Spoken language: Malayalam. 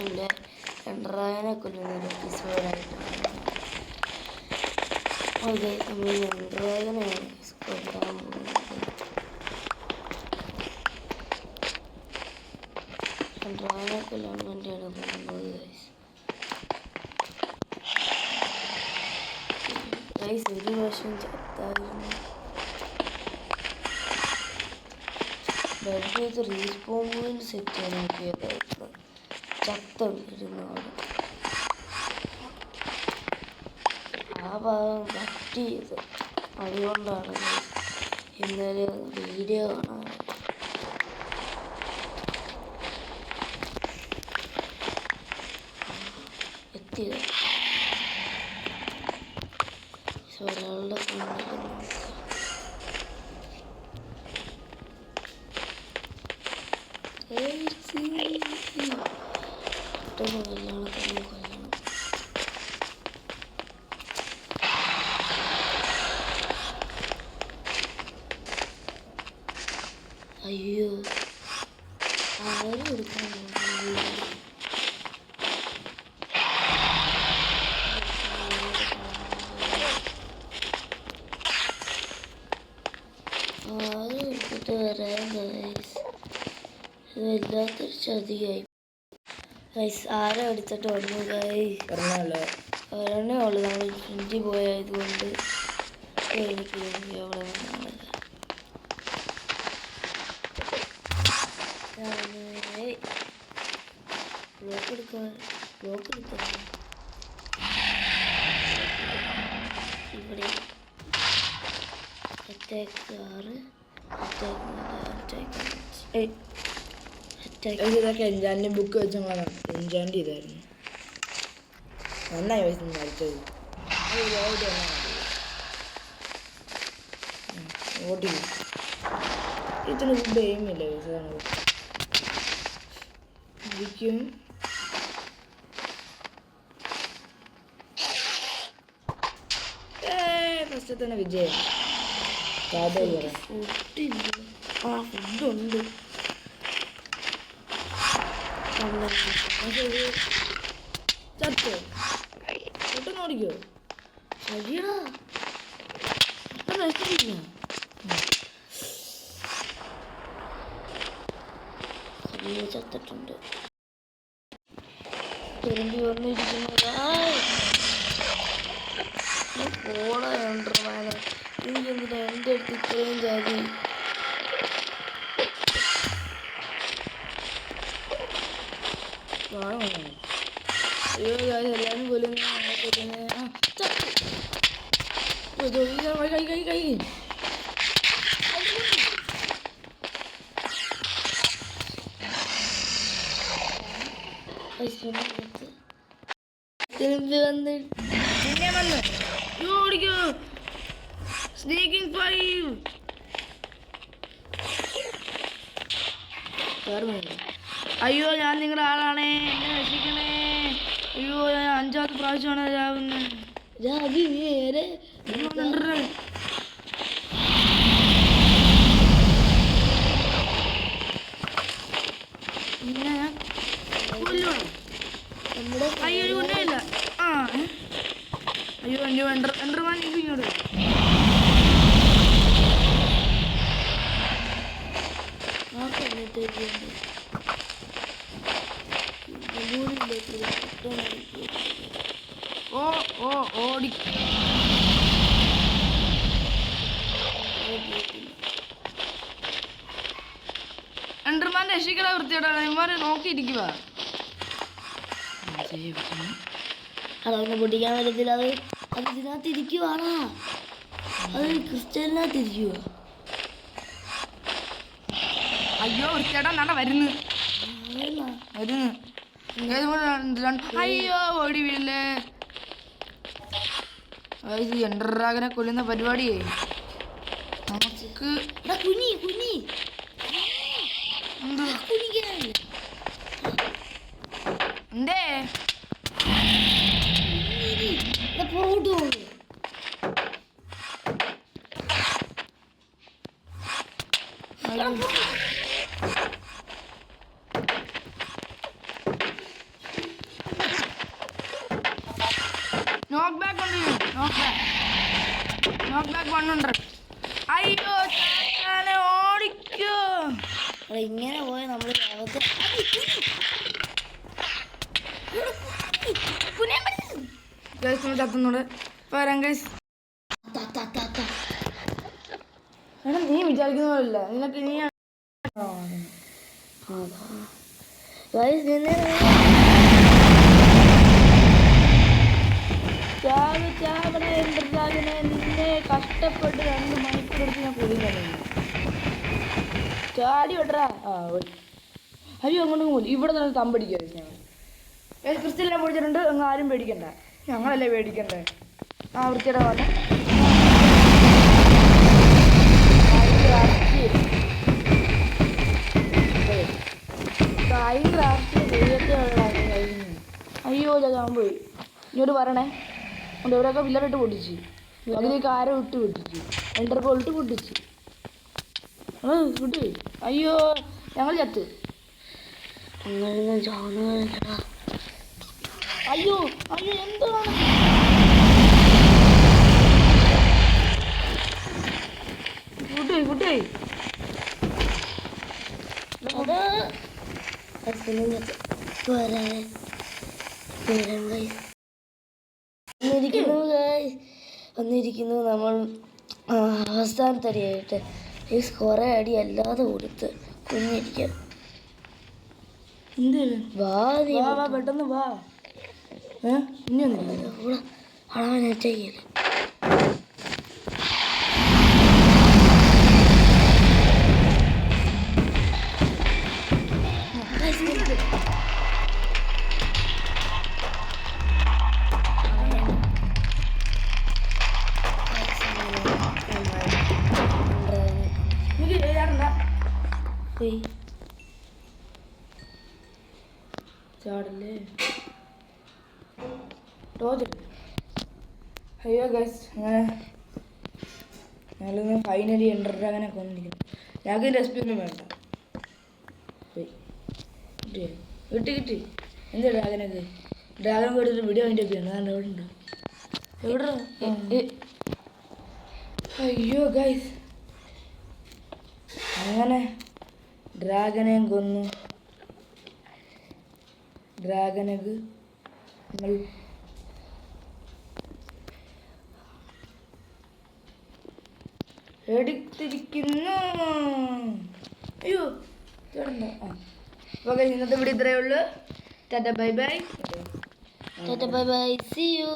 വേഴ്സിൻ്റെ എൻഡ്രാഗനെ കൊല്ലുന്നൊരു എപ്പിസോഡായിട്ടാണ്. അതെ, നമ്മൾ എൻഡ്രാഗനെയാണ് കൊല്ലാൻ പോകുന്നത്. എൻഡ്രാഗനെ കൊല്ലാൻ വേണ്ടിയാണ് പോകുന്നത് ഗൈസ്. ഒരു പ്രാവശ്യം ചത്തായിരുന്നു. ബെഡ് ചെയ്ത് റീസ്പോൺ പോയിന്റ് സെറ്റ് ചെയ്യാൻ നോക്കിയതായിരുന്നു. ചത്ത വീഴുന്നവിടെ ആ ഭാഗം കട്ട് ചെയ്ത്, അതുകൊണ്ടാണ് ഇന്നലെ വീഡിയോ കാണാൻ എത്തിയത്. ഒരാളുടെ കണ്ണിൽ നോക്കാം. പെട്ടെന്ന് കല്യാണം തന്നെ കൊല്ലണം. അയ്യോ, ആരും എടുക്കാൻ ആരും എടുത്തിട്ട് വരാൻ ഗൈസ്. ഇത് വല്ലാത്തൊരു ചതിയായി ഗൈസ്. ആരും എടുത്തിട്ട് വന്നു ഗൈസ്. ഒരെണ്ണേ ഉള്ളു. നമ്മൾ ഫ്രണ്ടിൽ പോയതുകൊണ്ട് എനിക്ക് അവിടെ വന്നാണ്. ബ്ലോക്ക് എടുക്കാൻ ഇവിടെ അറ്റാക്ക് 6 ഇതൊക്കെ എൻജാൻ്റെ ബുക്ക് വെച്ച് എൻജാൻഡ് ചെയ്തായിരുന്നു. നന്നായി വയസ്സ് മരിച്ചത്. ഓടി ഇതിന് ഫുഡ് എയിമില്ല വയസ്സാണ് ഇരിക്കും. ഫസ്റ്റ് തന്നെ വിജയം. ഫുഡില്ല. ആ ഫുഡുണ്ട്. ചത്തോ പെട്ടെന്ന് ഓടിക്കോ. ശരിയടാ, ചത്തിട്ടുണ്ട്. തിരുമ്പി വന്നിരിക്കുന്നത് ഓടാണ്. എനിക്കെന്തിനാ എൻ്റെ അടുത്ത് ഇത്രയും ജാതി? അയ്യോ എല്ലാവരും കൊല്ലുന്ന കൈ തിരുമ്പി വന്ന് പിന്നെ വന്ന് ഓടിക്കോ. സ്നേക്കിംഗ് 5 അയ്യോ, ഞാൻ നിങ്ങളുടെ ആളാണേ, എന്നെ രക്ഷിക്കണേ. അയ്യോ, ഞാൻ 5ാമത്തെ പ്രാവശ്യമാണ് രാവുന്നത്. പിന്നെ അയ്യോ ഒരു കൊണ്ടേയില്ല. അയ്യോ എൻഡർമാൻ ഇങ്ങോട്ട്. ഓടി എൻഡർമാൻ രക്ഷിക്കട വൃത്തിയോടാണ് ഇമാരെ നോക്കിയിരിക്കുക. അതൊന്നും പൊട്ടിക്കാൻ പറ്റത്തില്ല. അത് ഇതിനകത്ത് ഇരിക്കുവാണോ? അത് ക്രിസ്റ്റലിനകത്ത് ഇരിക്കുക. അയ്യോ വൃത്തിയോടാ നട വരുന്നു. അയ്യോ ഓടി വീഴല്ലേ. എൻഡ്രാഗനെ കൊല്ലുന്ന പരിപാടിയേ നമുക്ക്. എന്തേ നോക്ക് ബാക്ക് 100. അയ്യോ ചാച്ചാനെ ഓടിക്കോ. ഇങ്ങനെ പോയ നമ്മൾ ഗൈസ് നമ്മൾ ചത്തുന്നോട് വരാം ഗൈസ്. എടാ നീ വിചാരിക്കുന്ന പോലല്ല, നിനക്ക് നീ നിന്നെ കഷ്ടപ്പെട്ട് 2 മണിക്കൂർ എടുത്ത് ഞാൻ കൊല്ലുന്നു. ചാടി വിടറാ. അയ്യോ അങ്ങോട്ടും പോലും ഇവിടെ തന്നെ തമ്പടിക്കുക. ഞങ്ങൾ ക്രിസ്ത്യനെല്ലാം പൊടിച്ചിട്ടുണ്ട്. അങ്ങ് ആരും പേടിക്കണ്ട, ഞങ്ങളല്ലേ പേടിക്കണ്ടേ. ആ വൃത്തിയുടെ വന്ന് അയ്യോ ഞാൻ പോയി. ഇങ്ങോട്ട് പറയണേ. അതുകൊണ്ട് ഇവരൊക്കെ പില്ലറിട്ട് പൊട്ടിച്ച്, അതിലേക്ക് ആരോ ഇട്ട് പൊട്ടിച്ച്, 2 കൊള്ളിട്ട് പൊട്ടിച്ച്. വിട്ട്. അയ്യോ ഞങ്ങൾ ചത്ത്. അയ്യോ അയ്യോ എന്താണ് കുട്ടി കുട്ടി വന്നിരിക്കുന്നു നമ്മൾ അവസാനത്തടിയായിട്ട്. ഈ കുറെ അടി അല്ലാതെ കൊടുത്ത് കുഞ്ഞിരിക്കാം. വാ പെട്ടെന്ന് വാ. ഇനി കൂടെ അളവനെ ചെയ്യല്. ചാടല്ലേ റോജ്. അയ്യോ ഗൈസ് അങ്ങനെ ഞങ്ങളിന്ന് ഫൈനലി എൻ്റർ ഡ്രാഗനെ കൊന്നിരിക്കുന്നു. രാഗിൻ്റെ റെസിപ്പി ഒന്നും വേണ്ട. കിട്ടി. എന്താ ഡ്രാഗനൊക്കെ? ഡ്രാഗൻ പോയിട്ട് വീഡിയോ അതിൻ്റെ ഒക്കെയാണ്. അതാണ് എവിടെ ഉണ്ടോ? എവിടെ? അയ്യോ ഗൈസ് അങ്ങനെ ഡ്രാഗനെയും കൊന്നു. ഡ്രാഗനക്ക് നമ്മൾ എടുത്തിരിക്കുന്നു. അയ്യോ ചേട്ടണ്ട. ഓക്കെ ഇന്നത്തെ വീഡിയോ ഇത്രയേ ഉള്ളൂ. Tata bye bye. See you.